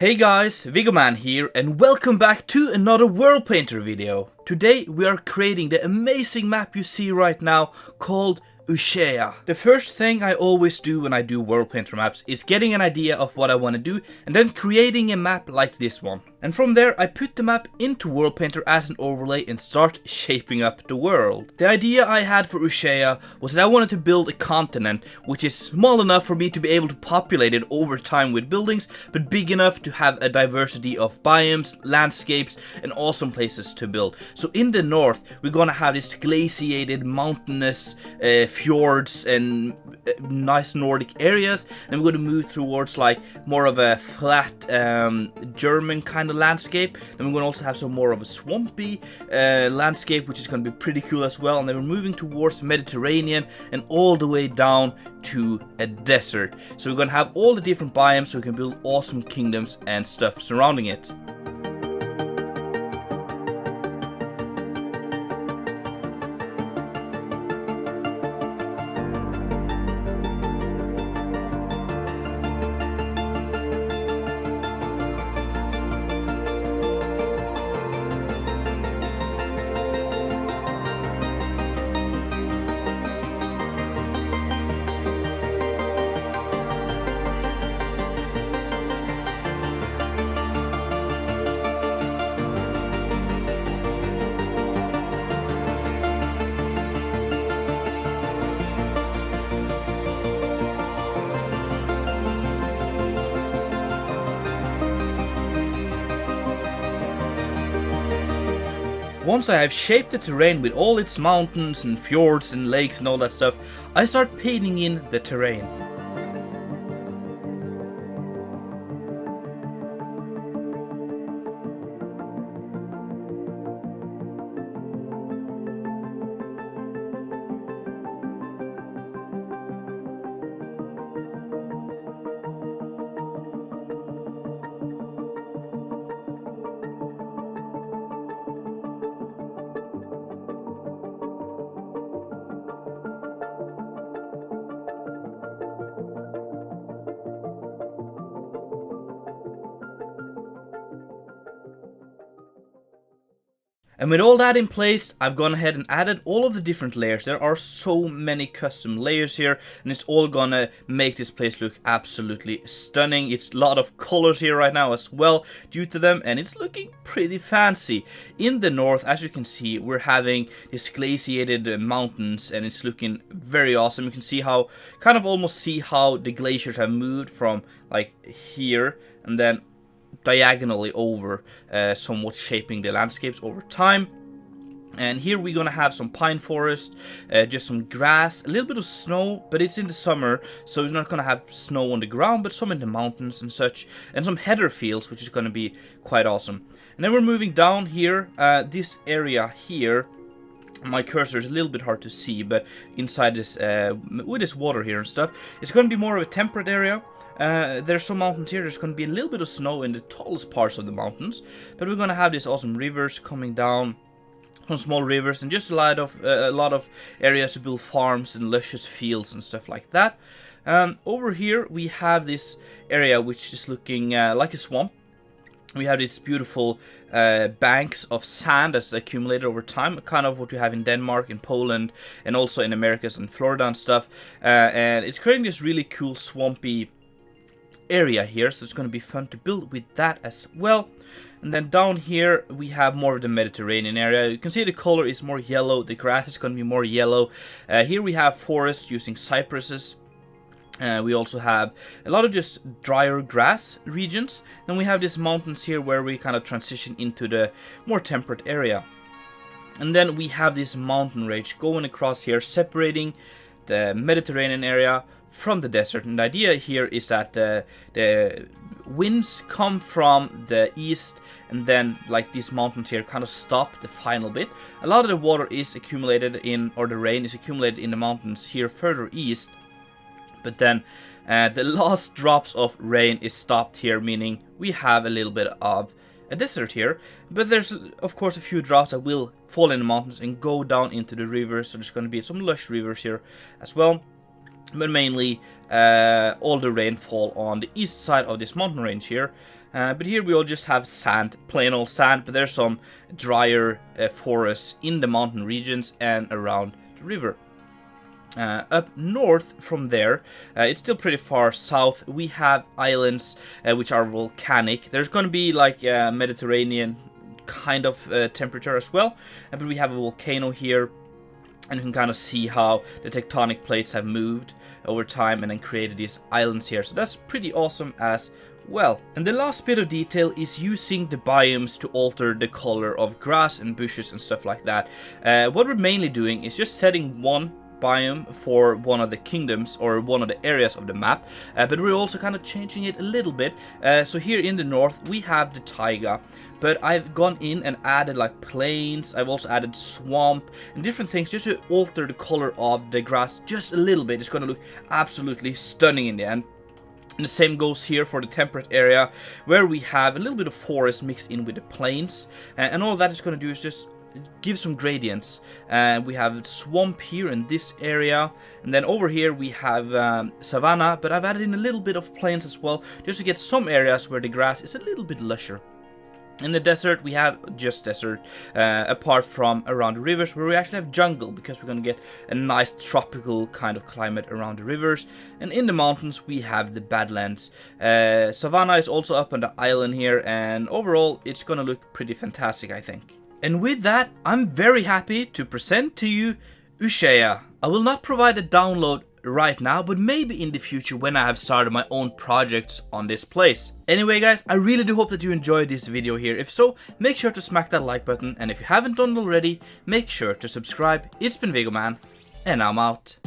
Hey guys, Viggoman here and welcome back to another Worldpainter video. Today we are creating the amazing map you see right now called Ushea. The first thing I always do when I do Worldpainter maps is getting an idea of what I want to do and then creating a map like this one. And from there I put the map into Worldpainter as an overlay and start shaping up the world. The idea I had for Ushea was that I wanted to build a continent which is small enough for me to be able to populate it over time with buildings, but big enough to have a diversity of biomes, landscapes and awesome places to build. So in the north we're gonna have this glaciated, mountainous fjords and nice Nordic areas, and we're going to move towards like more of a flat German kind of landscape. Then we're going to also have some more of a swampy landscape, which is going to be pretty cool as well. And then we're moving towards Mediterranean and all the way down to a desert. So we're going to have all the different biomes so we can build awesome kingdoms and stuff surrounding it. Once I have shaped the terrain with all its mountains and fjords and lakes and all that stuff, I start painting in the terrain. And with all that in place, I've gone ahead and added all of the different layers. There are so many custom layers here, and it's all gonna make this place look absolutely stunning. It's a lot of colors here right now as well due to them, and it's looking pretty fancy. In the north, as you can see, we're having these glaciated mountains, and it's looking very awesome. You can see how, kind of almost see how the glaciers have moved from like here, and then diagonally over, somewhat shaping the landscapes over time. And here we're gonna have some pine forest, just some grass, a little bit of snow, but it's in the summer, so it's not gonna have snow on the ground, but some in the mountains and such, and some heather fields, which is gonna be quite awesome. And then we're moving down here, this area here. My cursor is a little bit hard to see, but inside this, with this water here and stuff, it's gonna be more of a temperate area. There's some mountains here. There's going to be a little bit of snow in the tallest parts of the mountains, but we're going to have these awesome rivers coming down, some small rivers, and just a lot of areas to build farms and luscious fields and stuff like that. Over here we have this area which is looking like a swamp. We have these beautiful banks of sand that's accumulated over time, kind of what we have in Denmark, in Poland, and also in Americas and Florida and stuff. And it's creating this really cool swampy area here, so it's going to be fun to build with that as well. And then down here we have more of the Mediterranean area. You can see the color is more yellow, the grass is going to be more yellow. Here we have forests using cypresses. We also have a lot of just drier grass regions. Then we have these mountains here where we kind of transition into the more temperate area. And then we have this mountain range going across here, separating the Mediterranean area from the desert. And the idea here is that the winds come from the east, and then like these mountains here kind of stop the final bit. A lot of the water is accumulated in, or the rain is accumulated in the mountains here further east, but then the last drops of rain is stopped here, meaning we have a little bit of a desert here. But there's of course a few drops that will fall in the mountains and go down into the rivers, so there's going to be some lush rivers here as well. but mainly all the rainfall on the east side of this mountain range here. But here we all just have sand, plain old sand, but there's some drier forests in the mountain regions and around the river. Up north from there, it's still pretty far south, we have islands which are volcanic. There's gonna be like Mediterranean kind of temperature as well, but we have a volcano here, and you can kind of see how the tectonic plates have moved over time and then created these islands here. So that's pretty awesome as well. And the last bit of detail is using the biomes to alter the color of grass and bushes and stuff like that. What we're mainly doing is just setting one biome for one of the kingdoms or one of the areas of the map, but we're also kind of changing it a little bit. So here in the north we have the taiga, but I've gone in and added like plains. I've also added swamp and different things just to alter the color of the grass just a little bit. It's going to look absolutely stunning in the end. And the same goes here for the temperate area, where we have a little bit of forest mixed in with the plains, and all that is going to do is just give some gradients. We have swamp here in this area, and then over here we have savanna, but I've added in a little bit of plains as well, just to get some areas where the grass is a little bit lusher. In the desert we have just desert, apart from around the rivers where we actually have jungle, because we're gonna get a nice tropical kind of climate around the rivers. And in the mountains we have the badlands. Savanna is also up on the island here, and overall it's gonna look pretty fantastic, I think. And with that, I'm very happy to present to you Ushea. I will not provide a download right now, but maybe in the future when I have started my own projects on this place. Anyway guys, I really do hope that you enjoyed this video here. If so, make sure to smack that like button, and if you haven't done it already, make sure to subscribe. It's been Viggoman, and I'm out.